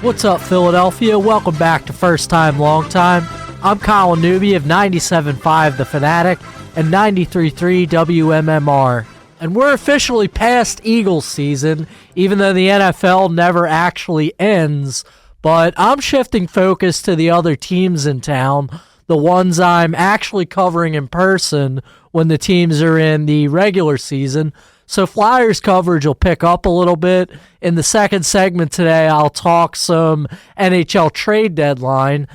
What's up, Philadelphia? Welcome back to First Time, Long Time. I'm Colin Newby of 97.5 The Fanatic and 93.3 WMMR. And we're officially past Eagles season, even though the NFL never actually ends. But I'm shifting focus to the other teams in town, the ones I'm actually covering in person when the teams are in the regular season. So Flyers coverage will pick up a little bit. In the second segment today, I'll talk some NHL trade deadline.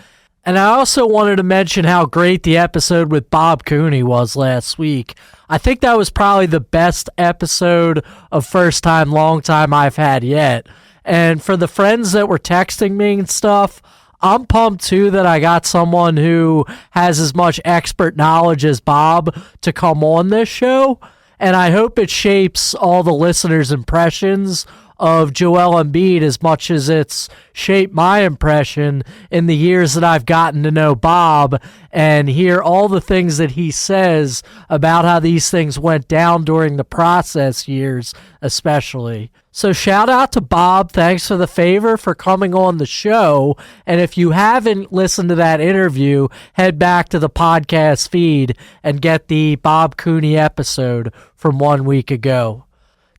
And I also wanted to mention how great the episode with Bob Cooney was last week. I think that was probably the best episode of First Time, Long Time I've had yet. And for the friends that were texting me and stuff, I'm pumped too that I got someone who has as much expert knowledge as Bob to come on this show. And I hope it shapes all the listeners' impressions of Joel Embiid as much as it's shaped my impression in the years that I've gotten to know Bob and hear all the things that he says about how these things went down during the process years, especially. So shout out to Bob. Thanks for the favor for coming on the show. And if you haven't listened to that interview, head back to the podcast feed and get the Bob Cooney episode from 1 week ago.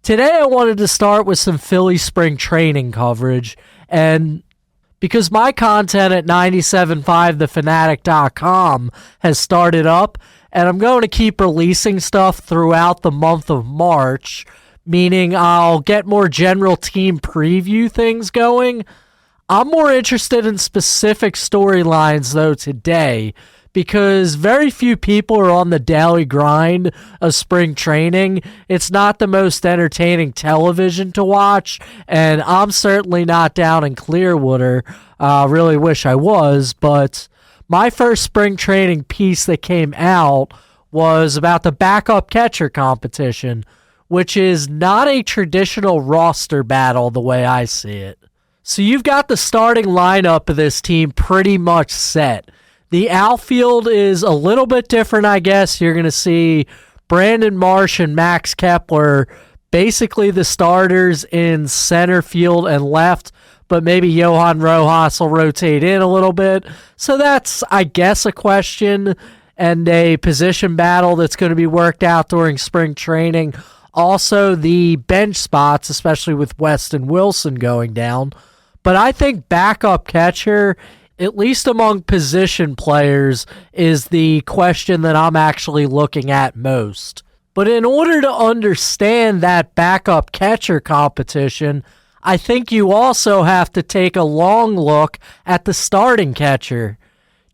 Today I wanted to start with some Philly spring training coverage, and because my content at 975thefanatic.com has started up, and I'm going to keep releasing stuff throughout the month of March, meaning I'll get more general team preview things going. I'm more interested in specific storylines, though, today, because very few people are on the daily grind of spring training. It's not the most entertaining television to watch, and I'm certainly not down in Clearwater. Really wish I was, but my first spring training piece that came out was about the backup catcher competition, which is not a traditional roster battle the way I see it. So you've got the starting lineup of this team pretty much set. The outfield is a little bit different, I guess. You're going to see Brandon Marsh and Max Kepler basically the starters in center field and left, but maybe Johan Rojas will rotate in a little bit. So that's, I guess, a question and a position battle that's going to be worked out during spring training. Also, the bench spots, especially with Weston Wilson going down. But I think backup catcher, at least among position players, is the question that I'm actually looking at most. But in order to understand that backup catcher competition, I think you also have to take a long look at the starting catcher.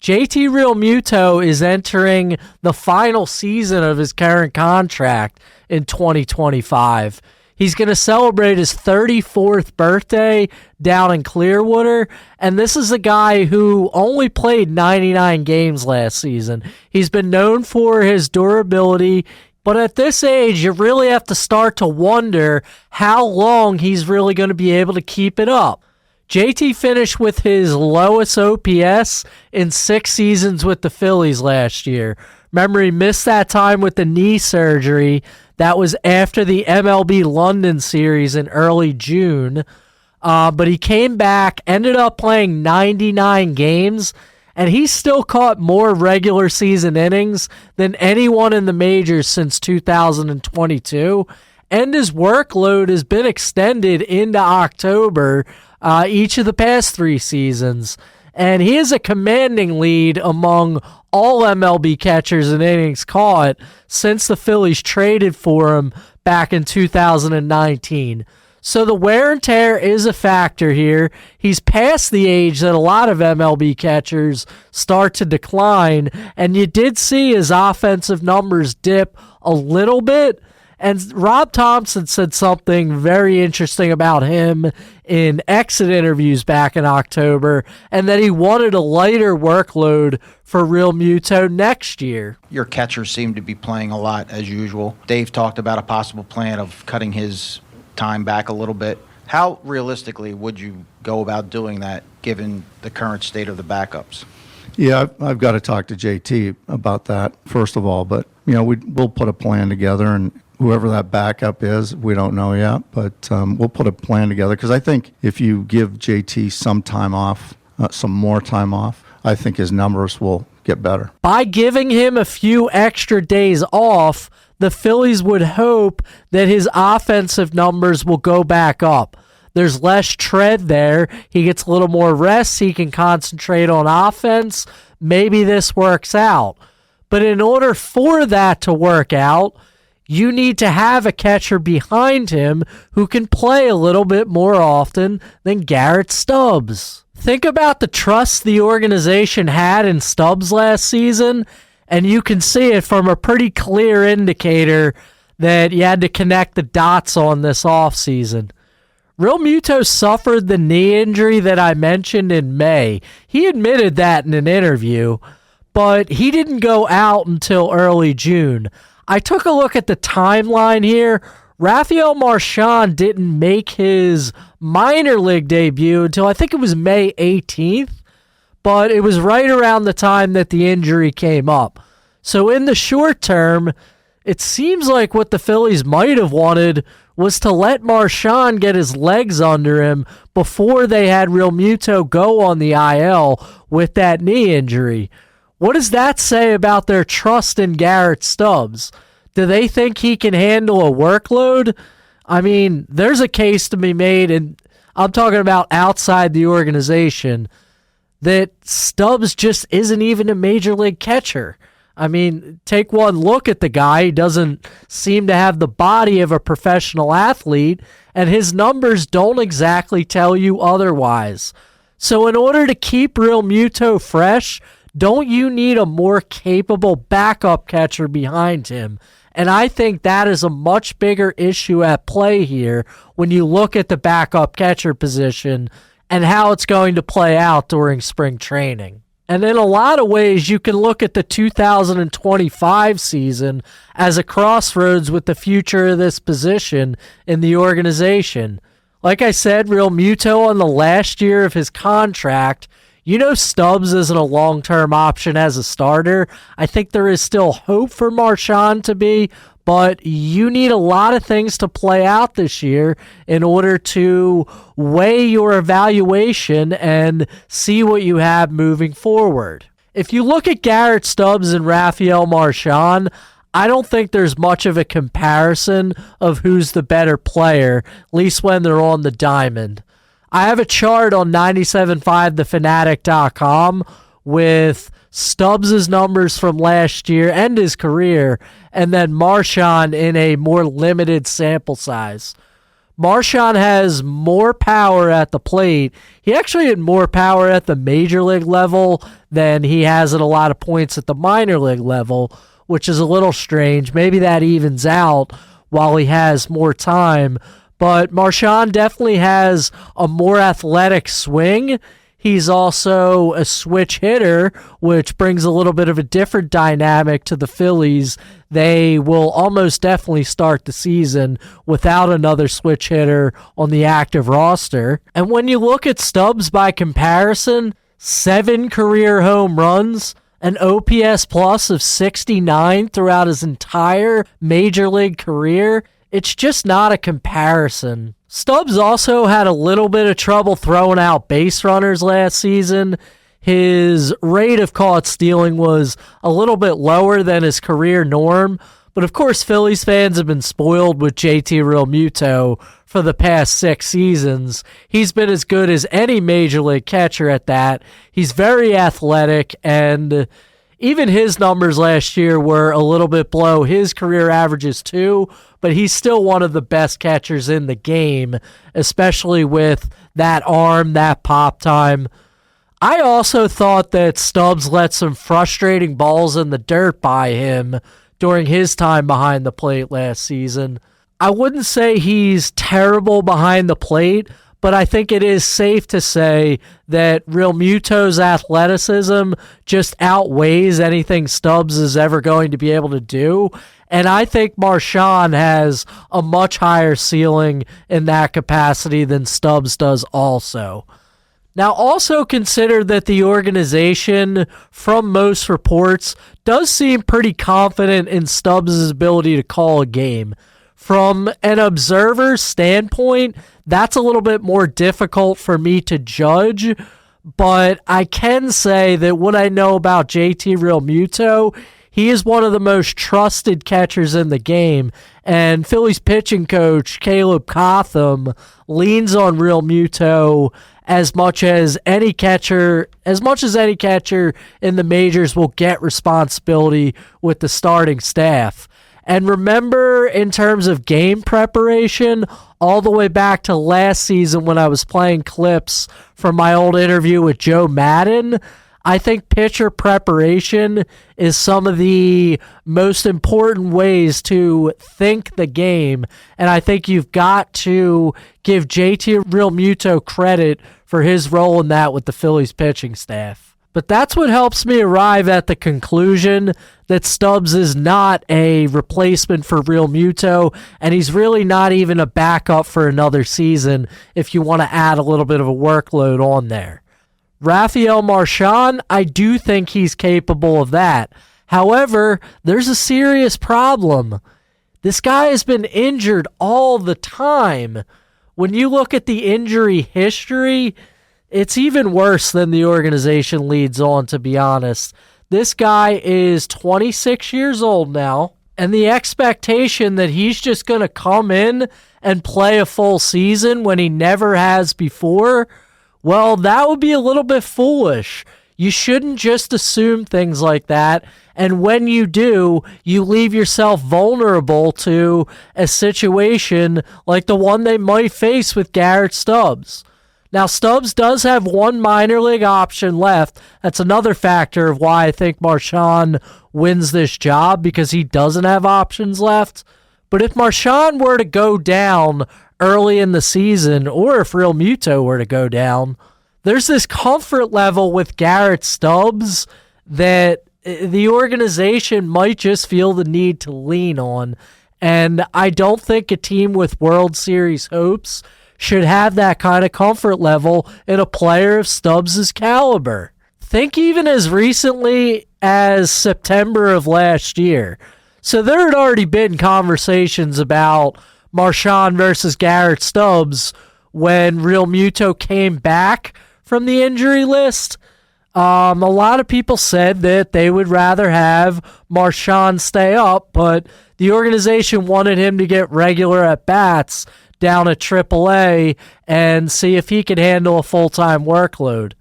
JT Realmuto is entering the final season of his current contract in 2025. He's going to celebrate his 34th birthday down in Clearwater, and this is a guy who only played 99 games last season. He's been known for his durability, but at this age, you really have to start to wonder how long he's really going to be able to keep it up. JT finished with his lowest OPS in 6 seasons with the Phillies last year. Remember, he missed that time with the knee surgery. That was after the MLB London series in early June. But he came back, ended up playing 99 games, and he still caught more regular season innings than anyone in the majors since 2022. And his workload has been extended into October each of the past 3 seasons. And he is a commanding lead among all MLB catchers in innings caught since the Phillies traded for him back in 2019. So the wear and tear is a factor here. He's past the age that a lot of MLB catchers start to decline, and you did see his offensive numbers dip a little bit. And Rob Thompson said something very interesting about him in exit interviews back in October, and that he wanted a lighter workload for Realmuto next year. Your catchers seem to be playing a lot as usual. Dave talked about a possible plan of cutting his time back a little bit. How realistically would you go about doing that given the current state of the backups? Yeah, I've got to talk to JT about that, first of all. But, we'll put a plan together, and whoever that backup is, we don't know yet, but we'll put a plan together because I think if you give JT some time off, some more time off, I think his numbers will get better. By giving him a few extra days off, the Phillies would hope that his offensive numbers will go back up. There's less tread there. He gets a little more rest. He can concentrate on offense. Maybe this works out. But in order for that to work out, you need to have a catcher behind him who can play a little bit more often than Garrett Stubbs. Think about the trust the organization had in Stubbs last season, and you can see it from a pretty clear indicator that you had to connect the dots on this offseason. Real Muto suffered the knee injury that I mentioned in May. He admitted that in an interview, but he didn't go out until early June. I took a look at the timeline here. Rafael Marchand didn't make his minor league debut until I think it was May 18th, but it was right around the time that the injury came up. So in the short term, it seems like what the Phillies might have wanted was to let Marchand get his legs under him before they had Real Muto go on the IL with that knee injury. What does that say about their trust in Garrett Stubbs? Do they think he can handle a workload? I mean, there's a case to be made, and I'm talking about outside the organization, that Stubbs just isn't even a major league catcher. I mean, take one look at the guy. He doesn't seem to have the body of a professional athlete, and his numbers don't exactly tell you otherwise. So in order to keep Real Muto fresh, don't you need a more capable backup catcher behind him? And I think that is a much bigger issue at play here when you look at the backup catcher position and how it's going to play out during spring training. And in a lot of ways, you can look at the 2025 season as a crossroads with the future of this position in the organization. Like I said, Real Muto on the last year of his contract. You know Stubbs isn't a long-term option as a starter. I think there is still hope for Marchand to be, but you need a lot of things to play out this year in order to weigh your evaluation and see what you have moving forward. If you look at Garrett Stubbs and Rafael Marchand, I don't think there's much of a comparison of who's the better player, at least when they're on the diamond. I have a chart on 975thefanatic.com with Stubbs' numbers from last year and his career, and then Marchand in a more limited sample size. Marchand has more power at the plate. He actually had more power at the major league level than he has at a lot of points at the minor league level, which is a little strange. Maybe that evens out while he has more time. But Marchand definitely has a more athletic swing. He's also a switch hitter, which brings a little bit of a different dynamic to the Phillies. They will almost definitely start the season without another switch hitter on the active roster. And when you look at Stubbs by comparison, 7 career home runs, an OPS plus of 69 throughout his entire major league career, it's just not a comparison. Stubbs also had a little bit of trouble throwing out base runners last season. His rate of caught stealing was a little bit lower than his career norm, but of course Phillies fans have been spoiled with JT Real Muto for the past 6 seasons. He's been as good as any major league catcher at that. He's very athletic, and even his numbers last year were a little bit below his career averages too, but he's still one of the best catchers in the game, especially with that arm, that pop time. I also thought that Stubbs let some frustrating balls in the dirt by him during his time behind the plate last season. I wouldn't say he's terrible behind the plate, but I think it is safe to say that Real Muto's athleticism just outweighs anything Stubbs is ever going to be able to do. And I think Marchand has a much higher ceiling in that capacity than Stubbs does also. Now, also consider that the organization, from most reports, does seem pretty confident in Stubbs' ability to call a game. From an observer's standpoint, that's a little bit more difficult for me to judge, but I can say that what I know about JT Realmuto, he is one of the most trusted catchers in the game, and Phillies pitching coach Caleb Cotham leans on Realmuto as much as any catcher in the majors will get responsibility with the starting staff. And remember, in terms of game preparation, all the way back to last season when I was playing clips from my old interview with Joe Madden, I think pitcher preparation is some of the most important ways to think the game, and I think you've got to give JT Realmuto credit for his role in that with the Phillies pitching staff. But that's what helps me arrive at the conclusion that Stubbs is not a replacement for Realmuto, and he's really not even a backup for another season if you want to add a little bit of a workload on there. Rafael Marchand, I do think he's capable of that. However, there's a serious problem. This guy has been injured all the time. When you look at the injury history, it's even worse than the organization leads on, to be honest. This guy is 26 years old now, and the expectation that he's just going to come in and play a full season when he never has before, well, that would be a little bit foolish. You shouldn't just assume things like that, and when you do, you leave yourself vulnerable to a situation like the one they might face with Garrett Stubbs. Now, Stubbs does have one minor league option left. That's another factor of why I think Marchand wins this job, because he doesn't have options left. But if Marchand were to go down early in the season, or if Realmuto were to go down, there's this comfort level with Garrett Stubbs that the organization might just feel the need to lean on. And I don't think a team with World Series hopes should have that kind of comfort level in a player of Stubbs' caliber. Think even as recently as September of last year. So there had already been conversations about Marchand versus Garrett Stubbs when Realmuto came back from the injury list. A lot of people said that they would rather have Marchand stay up, but the organization wanted him to get regular at-bats down at AAA and see if he could handle a full-time workload.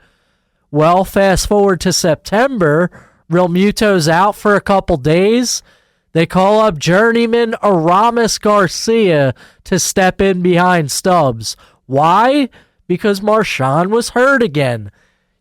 Well, fast forward to September, Realmuto's out for a couple days. They call up journeyman Aramis Garcia to step in behind Stubbs. Why? Because Marchand was hurt again.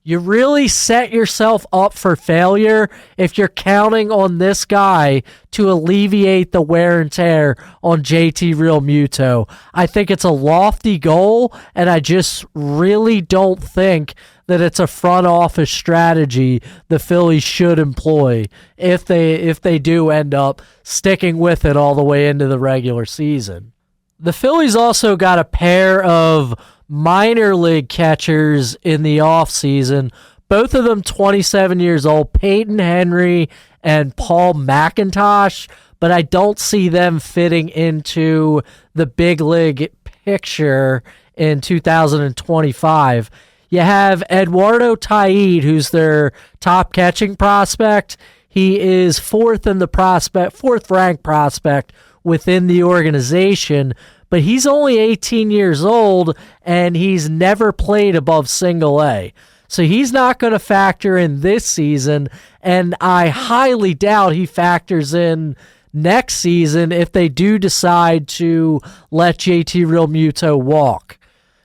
You really set yourself up for failure if you're counting on this guy to alleviate the wear and tear on JT Realmuto. I think it's a lofty goal, and I just really don't think that it's a front office strategy the Phillies should employ if they do end up sticking with it all the way into the regular season. The Phillies also got a pair of minor league catchers in the offseason, both of them 27 years old, Peyton Henry and Paul McIntosh, but I don't see them fitting into the big league picture in 2025. You have Eduardo Taid, who's their top catching prospect. He is fourth ranked prospect within the organization, but he's only 18 years old, and he's never played above single A. So he's not going to factor in this season, and I highly doubt he factors in next season if they do decide to let JT Realmuto walk.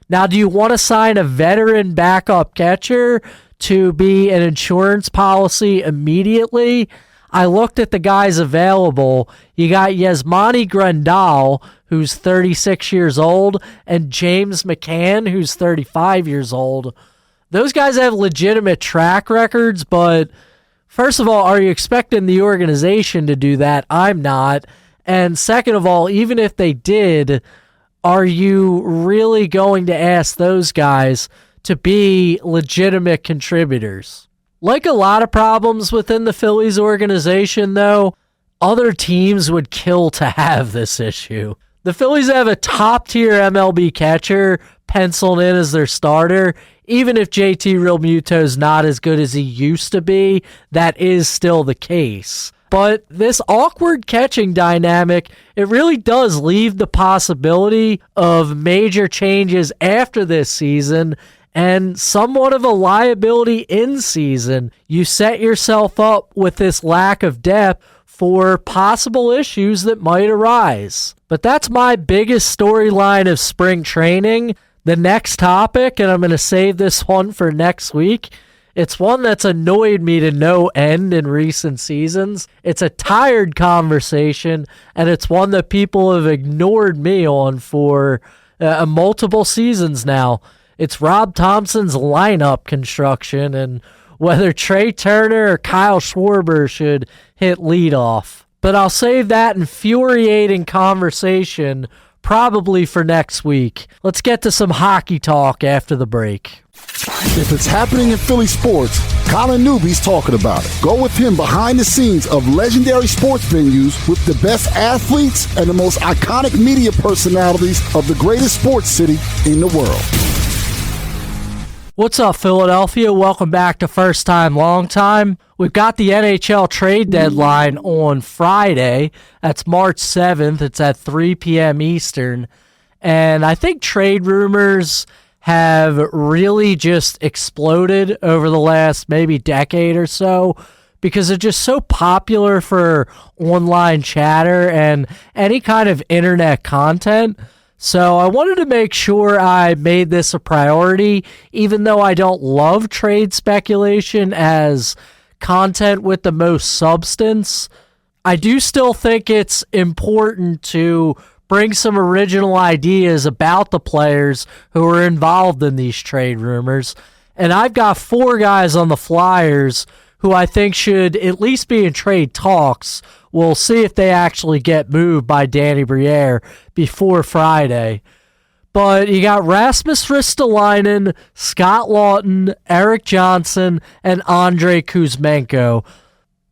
Now, do you want to sign a veteran backup catcher to be an insurance policy immediately? I looked at the guys available. You got Yasmani Grandal, who's 36 years old, and James McCann, who's 35 years old. Those guys have legitimate track records, but first of all, are you expecting the organization to do that? I'm not. And second of all, even if they did, are you really going to ask those guys to be legitimate contributors? Like a lot of problems within the Phillies organization, though, other teams would kill to have this issue. The Phillies have a top-tier MLB catcher penciled in as their starter. Even if JT Realmuto is not as good as he used to be, that is still the case. But this awkward catching dynamic, it really does leave the possibility of major changes after this season and somewhat of a liability in season. You set yourself up with this lack of depth for possible issues that might arise. But that's my biggest storyline of spring training. The next topic, and I'm going to save this one for next week, it's one that's annoyed me to no end in recent seasons. It's a tired conversation, and it's one that people have ignored me on for multiple seasons now. It's Rob Thompson's lineup construction and whether Trey Turner or Kyle Schwarber should hit leadoff. But I'll save that infuriating conversation probably for next week. Let's get to some hockey talk after the break. If it's happening in Philly sports, Colin Newby's talking about it. Go with him behind the scenes of legendary sports venues with the best athletes and the most iconic media personalities of the greatest sports city in the world. What's up, Philadelphia? Welcome back to First Time, Long Time. We've got the NHL trade deadline on Friday. That's March 7th. It's at 3 p.m. Eastern. And I think trade rumors have really just exploded over the last maybe decade or so because they're just so popular for online chatter and any kind of internet content. So I wanted to make sure I made this a priority, even though I don't love trade speculation as content with the most substance. I do still think it's important to bring some original ideas about the players who are involved in these trade rumors. And I've got 4 guys on the Flyers who I think should at least be in trade talks. We'll see if they actually get moved by Danny Briere before Friday. But you got Rasmus Ristolainen, Scott Lawton, Eric Johnson, and Andrei Kuzmenko.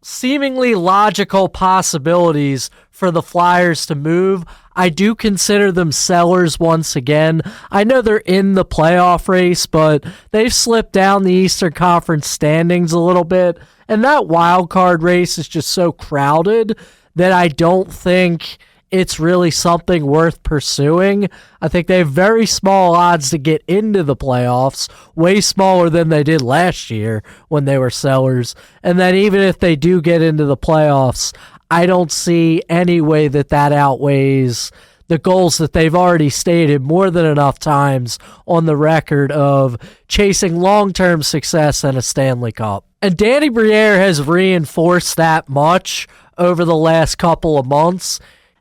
Seemingly logical possibilities for the Flyers to move. I do consider them sellers once again. I know they're in the playoff race, but they've slipped down the Eastern Conference standings a little bit, and that wild card race is just so crowded that I don't think it's really something worth pursuing. I think they have very small odds to get into the playoffs, way smaller than they did last year when they were sellers. And then even if they do get into the playoffs, I don't see any way that outweighs the goals that they've already stated more than enough times on the record of chasing long-term success and a Stanley Cup. And Danny Briere has reinforced that much over the last couple of months.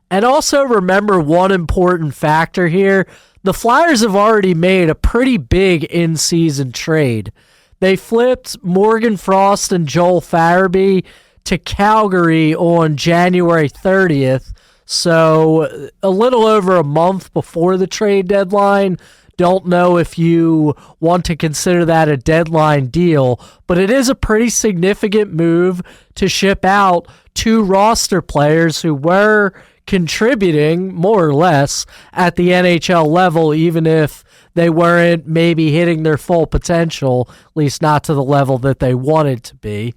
And also remember one important factor here. The Flyers have already made a pretty big in-season trade. They flipped Morgan Frost and Joel Farabee to Calgary on January 30th, so a little over a month before the trade deadline. Don't know if you want to consider that a deadline deal, but it is a pretty significant move to ship out 2 roster players who were contributing more or less at the NHL level, even if they weren't maybe hitting their full potential, at least not to the level that they wanted to be.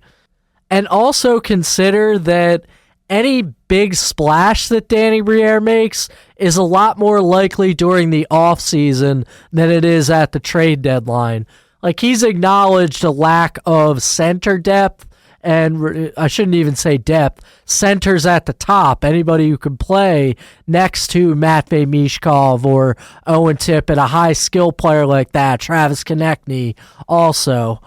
And also consider that any big splash that Danny Briere makes is a lot more likely during the offseason than it is at the trade deadline. Like, he's acknowledged a lack of center depth, and I shouldn't even say depth, centers at the top. Anybody who can play next to Matvei Mishkov or Owen Tippett, a high skill player like that, Travis Konechny also.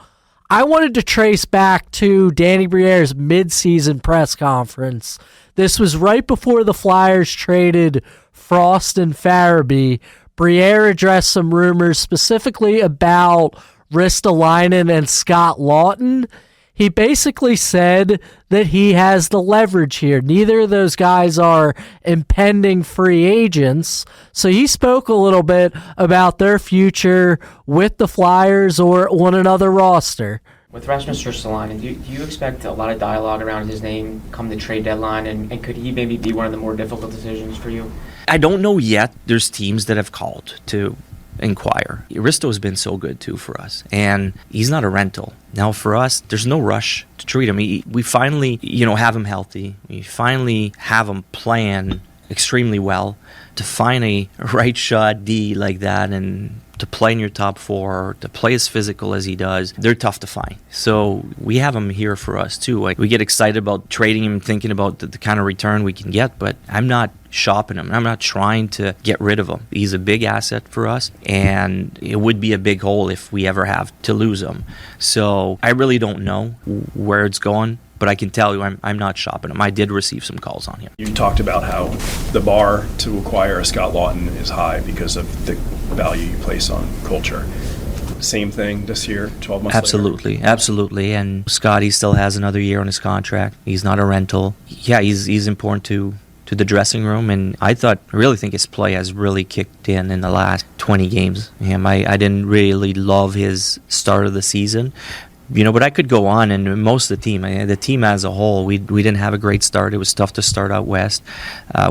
I wanted to trace back to Danny Briere's midseason press conference. This was right before the Flyers traded Frost and Farabee. Briere addressed some rumors specifically about Ristolainen and Scott Lawton. He basically said that he has the leverage here. Neither of those guys are impending free agents, so he spoke a little bit about their future with the Flyers or on another roster. With Rasmus Ristolainen, do you expect a lot of dialogue around his name come the trade deadline, and could he maybe be one of the more difficult decisions for you? I don't know yet. There's teams that have called to inquire. Risto's been so good too for us, and he's not a rental. Now for us, there's no rush to treat him. We finally, have him healthy. We finally have him playing extremely well. To find a right shot D like that and to play in your top four, to play as physical as he does, they're tough to find. So we have him here for us too. We get excited about trading him, thinking about the kind of return we can get, but I'm not shopping him. I'm not trying to get rid of him. He's a big asset for us, and it would be a big hole if we ever have to lose him. So I really don't know where it's going, but I can tell you I'm not shopping him. I did receive some calls on him. You talked about how the bar to acquire a Scott Lawton is high because of the value you place on culture. Same thing this year, 12 months later? Absolutely. And Scotty still has another year on his contract. He's not a rental. Yeah, he's important to the dressing room, and I really think his play has really kicked in the last 20 games. I didn't really love his start of the season. But I could go on, and most of the team as a whole, we didn't have a great start. It was tough to start out west.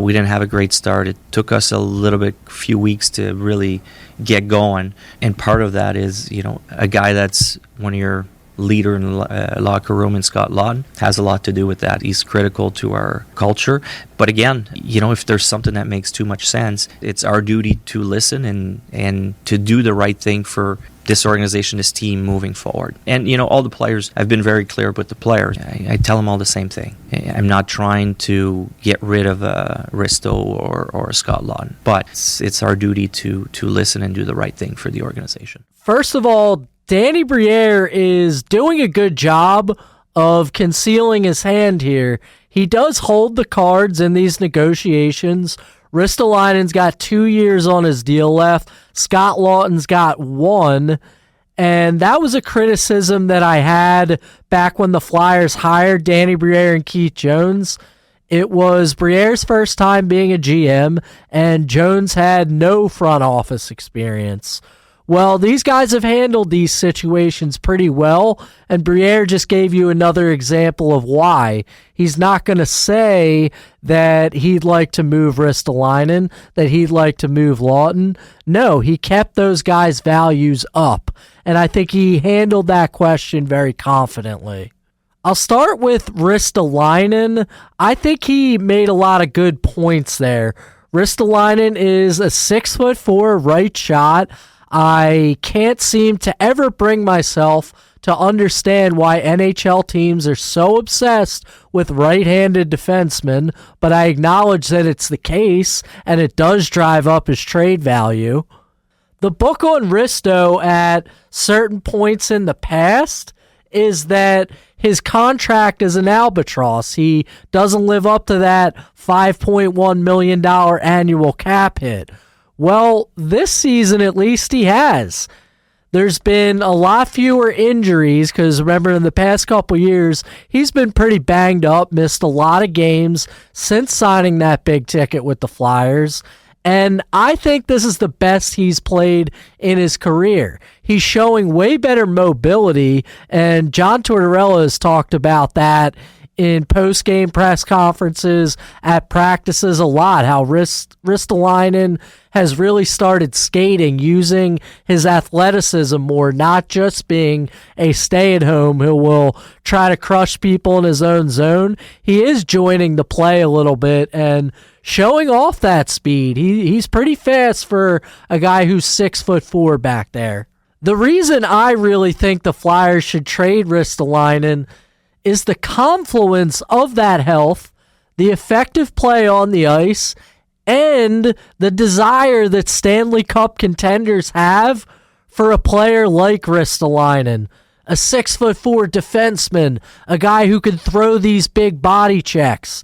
We didn't have a great start. It took us a few weeks to really get going, and part of that is, a guy that's one of your leader in the locker room in Scott Lawton has a lot to do with that. He's critical to our culture. But again, if there's something that makes too much sense, it's our duty to listen and to do the right thing for this organization, this team moving forward. And, all the players, I've been very clear with the players. I tell them all the same thing. I'm not trying to get rid of a Risto or a Scott Lawton, but it's our duty to listen and do the right thing for the organization. First of all, Danny Briere is doing a good job of concealing his hand here. He does hold the cards in these negotiations. Ristolainen's got 2 years on his deal left. Scott Lawton's got 1. And that was a criticism that I had back when the Flyers hired Danny Briere and Keith Jones. It was Briere's first time being a GM, and Jones had no front office experience. Well, these guys have handled these situations pretty well, and Briere just gave you another example of why. He's not going to say that he'd like to move Ristolainen, that he'd like to move Lawton. No, he kept those guys' values up, and I think he handled that question very confidently. I'll start with Ristolainen. I think he made a lot of good points there. Ristolainen is a 6'4" right shot. I can't seem to ever bring myself to understand why NHL teams are so obsessed with right-handed defensemen, but I acknowledge that it's the case, and it does drive up his trade value. The book on Risto at certain points in the past is that his contract is an albatross. He doesn't live up to that $5.1 million annual cap hit. Well, this season at least he has. There's been a lot fewer injuries because remember in the past couple years he's been pretty banged up, missed a lot of games since signing that big ticket with the Flyers. And I think this is the best he's played in his career. He's showing way better mobility, and John Tortorella has talked about that in post-game press conferences, at practices a lot, how Ristolainen has really started skating, using his athleticism more, not just being a stay-at-home who will try to crush people in his own zone. He is joining the play a little bit and showing off that speed. He's pretty fast for a guy who's 6'4" back there. The reason I really think the Flyers should trade Ristolainen is the confluence of that health, the effective play on the ice, and the desire that Stanley Cup contenders have for a player like Ristolainen, a 6'4" defenseman, a guy who can throw these big body checks.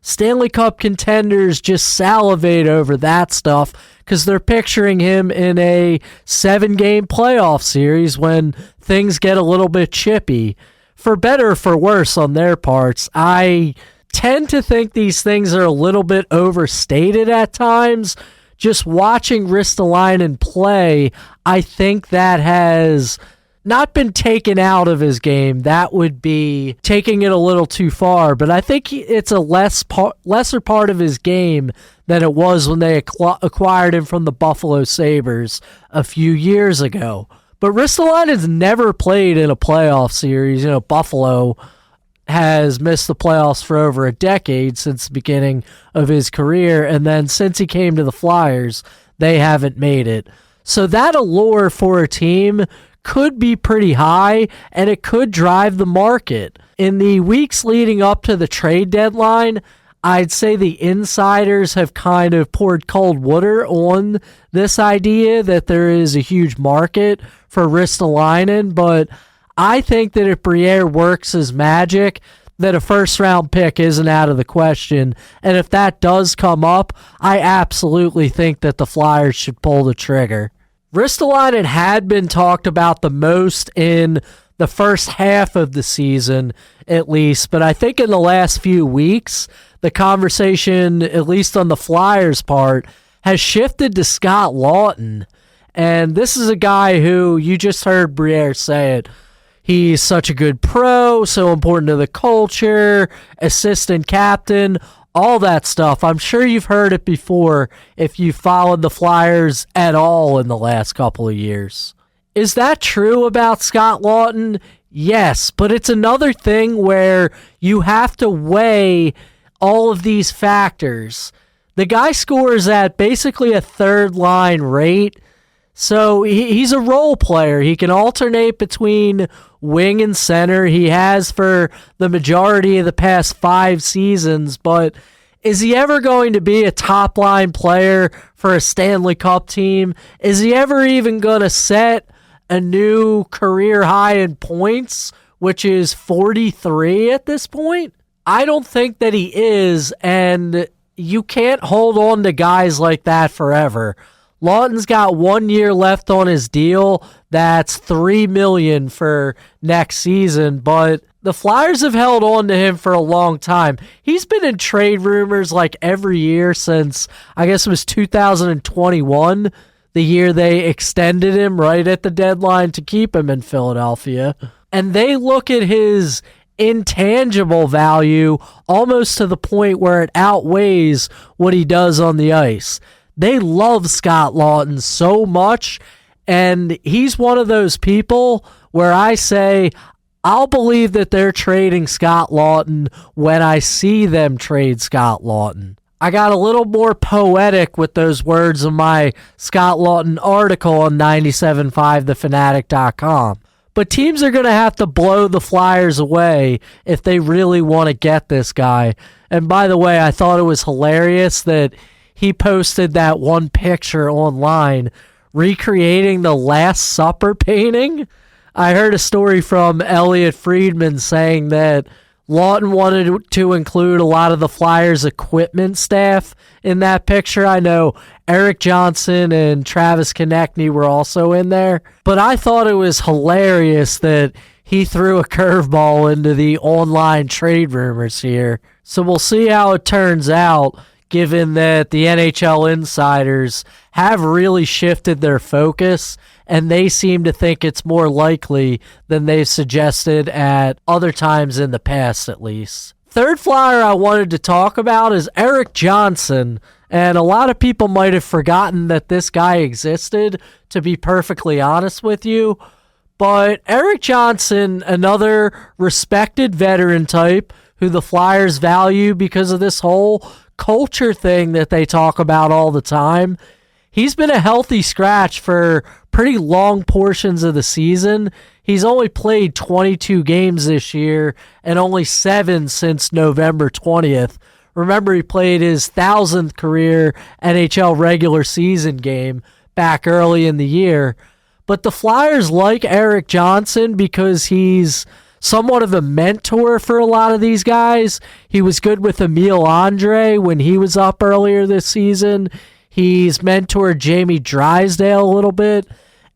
Stanley Cup contenders just salivate over that stuff because they're picturing him in a 7-game playoff series when things get a little bit chippy. For better or for worse on their parts, I tend to think these things are a little bit overstated at times. Just watching Ristolainen play, I think that has not been taken out of his game. That would be taking it a little too far, but I think it's a lesser part of his game than it was when they acquired him from the Buffalo Sabres a few years ago. But Ristolainen's never played in a playoff series. Buffalo has missed the playoffs for over a decade since the beginning of his career, and then since he came to the Flyers, they haven't made it. So that allure for a team could be pretty high, and it could drive the market. In the weeks leading up to the trade deadline, I'd say the insiders have kind of poured cold water on this idea that there is a huge market for Ristolainen, but I think that if Briere works his magic, that a first-round pick isn't out of the question. And if that does come up, I absolutely think that the Flyers should pull the trigger. Ristolainen had been talked about the most in the first half of the season, at least. But I think in the last few weeks, the conversation, at least on the Flyers' part, has shifted to Scott Laughton. And this is a guy who, you just heard Briere say it, he's such a good pro, so important to the culture, assistant captain, all that stuff. I'm sure you've heard it before if you followed the Flyers at all in the last couple of years. Is that true about Scott Laughton? Yes, but it's another thing where you have to weigh all of these factors. The guy scores at basically a third-line rate, so he's a role player. He can alternate between wing and center. He has for the majority of the past 5 seasons, but is he ever going to be a top-line player for a Stanley Cup team? Is he ever even going to set a new career high in points, which is 43 at this point? I don't think that he is, and you can't hold on to guys like that forever. Laughton's got 1 year left on his deal. That's $3 million for next season, but the Flyers have held on to him for a long time. He's been in trade rumors like every year since, I guess it was 2021, the year they extended him right at the deadline to keep him in Philadelphia. And they look at his intangible value almost to the point where it outweighs what he does on the ice. They love Scott Laughton so much, and he's one of those people where I say, I'll believe that they're trading Scott Laughton when I see them trade Scott Laughton. I got a little more poetic with those words in my Scott Laughton article on 975thefanatic.com. But teams are going to have to blow the Flyers away if they really want to get this guy. And by the way, I thought it was hilarious that he posted that one picture online recreating the Last Supper painting. I heard a story from Elliot Friedman saying that Laughton wanted to include a lot of the Flyers' equipment staff in that picture. I know Eric Johnson and Travis Konechny were also in there, but I thought it was hilarious that he threw a curveball into the online trade rumors here. So we'll see how it turns out, given that the NHL insiders have really shifted their focus, and they seem to think it's more likely than they've suggested at other times in the past, at least. Third Flyer I wanted to talk about is Eric Johnson, and a lot of people might have forgotten that this guy existed, to be perfectly honest with you. But Eric Johnson, another respected veteran type who the Flyers value because of this whole culture thing that they talk about all the time. He's been a healthy scratch for pretty long portions of the season. He's only played 22 games this year and only 7 since November 20th. Remember, he played his 1,000th career NHL regular season game back early in the year. But the Flyers like Eric Johnson because he's somewhat of a mentor for a lot of these guys. He was good with Emil Andre when he was up earlier this season. He's mentored Jamie Drysdale a little bit.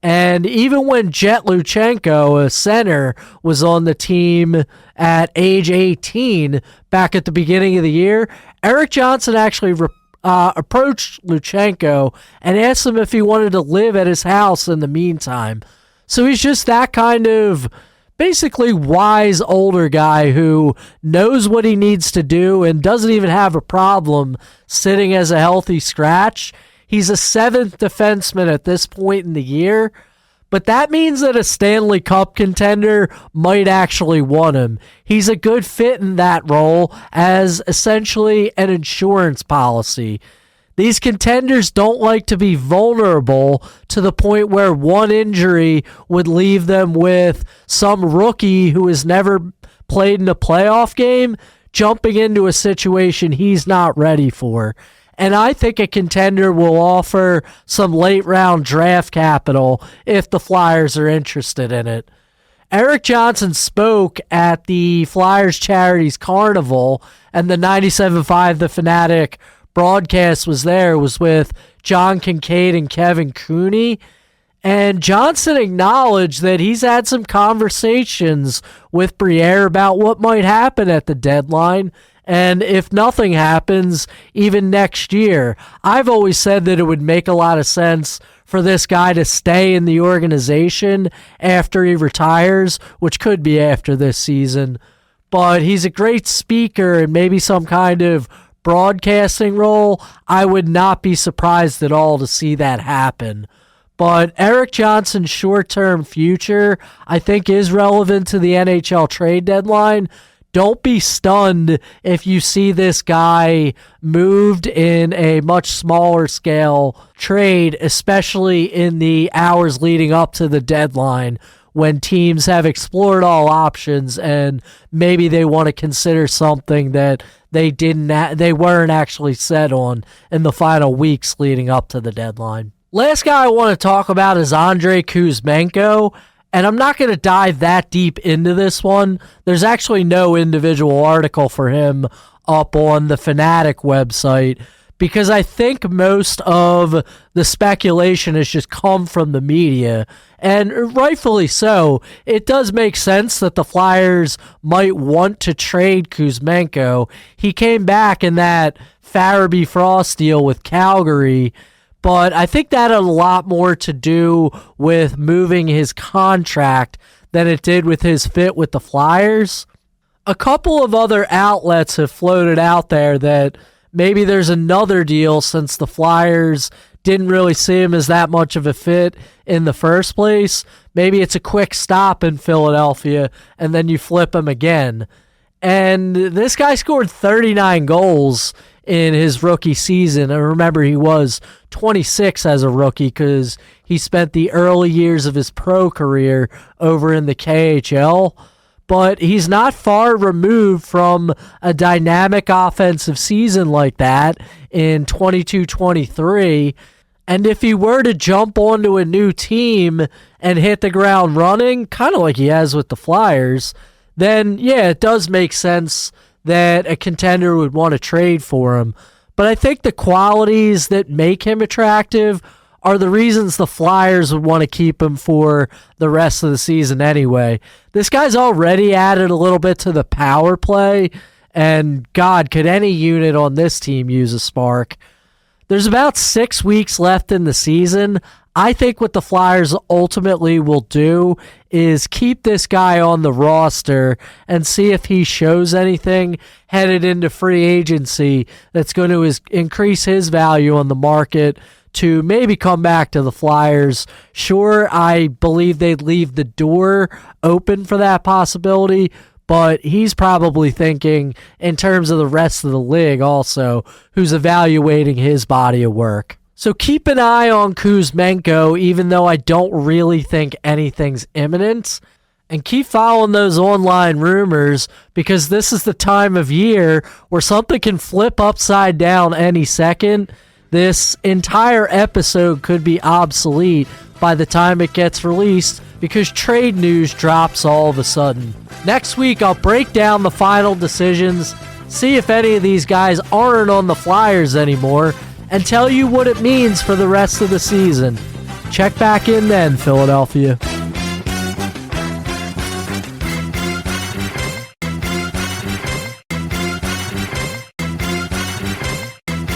And even when Jet Luchenko, a center, was on the team at age 18 back at the beginning of the year, Eric Johnson actually approached Luchenko and asked him if he wanted to live at his house in the meantime. So he's just that kind of basically wise older guy who knows what he needs to do and doesn't even have a problem sitting as a healthy scratch. He's a 7th defenseman at this point in the year, but that means that a Stanley Cup contender might actually want him. He's a good fit in that role as essentially an insurance policy. These contenders don't like to be vulnerable to the point where one injury would leave them with some rookie who has never played in a playoff game jumping into a situation he's not ready for. And I think a contender will offer some late round draft capital if the Flyers are interested in it. Eric Johnson spoke at the Flyers Charities Carnival, and the 97.5 The Fanatic broadcast was with John Kincaid and Kevin Cooney. And Johnson acknowledged that he's had some conversations with Briere about what might happen at the deadline. And if nothing happens, even next year. I've always said that it would make a lot of sense for this guy to stay in the organization after he retires, which could be after this season. But he's a great speaker, and maybe some kind of broadcasting role. I would not be surprised at all to see that happen. But Eric Johnson's short-term future, I think, is relevant to the NHL trade deadline. Don't be stunned if you see this guy moved in a much smaller scale trade, especially in the hours leading up to the deadline when teams have explored all options and maybe they want to consider something that they weren't actually set on in the final weeks leading up to the deadline. Last guy I want to talk about is Andrei Kuzmenko. And I'm not going to dive that deep into this one. There's actually no individual article for him up on the Fanatic website because I think most of the speculation has just come from the media. And rightfully so. It does make sense that the Flyers might want to trade Kuzmenko. He came back in that Farabee Frost deal with Calgary, but I think that had a lot more to do with moving his contract than it did with his fit with the Flyers. A couple of other outlets have floated out there that maybe there's another deal since the Flyers didn't really see him as that much of a fit in the first place. Maybe it's a quick stop in Philadelphia and then you flip him again. And this guy scored 39 goals in his rookie season. And remember, he was 26 as a rookie because he spent the early years of his pro career over in the KHL. But he's not far removed from a dynamic offensive season like that in 22-23. And if he were to jump onto a new team and hit the ground running, kind of like he has with the Flyers, then yeah, it does make sense that a contender would want to trade for him. But I think the qualities that make him attractive are the reasons the Flyers would want to keep him for the rest of the season anyway. This guy's already added a little bit to the power play, and God, could any unit on this team use a spark? There's about 6 weeks left in the season. I think what the Flyers ultimately will do is keep this guy on the roster and see if he shows anything headed into free agency that's going to increase his value on the market to maybe come back to the Flyers. Sure, I believe they'd leave the door open for that possibility, but he's probably thinking in terms of the rest of the league also, who's evaluating his body of work. So keep an eye on Kuzmenko, even though I don't really think anything's imminent. And keep following those online rumors, because this is the time of year where something can flip upside down any second. This entire episode could be obsolete by the time it gets released because trade news drops all of a sudden. Next week, I'll break down the final decisions, see if any of these guys aren't on the Flyers anymore, and tell you what it means for the rest of the season. Check back in then, Philadelphia.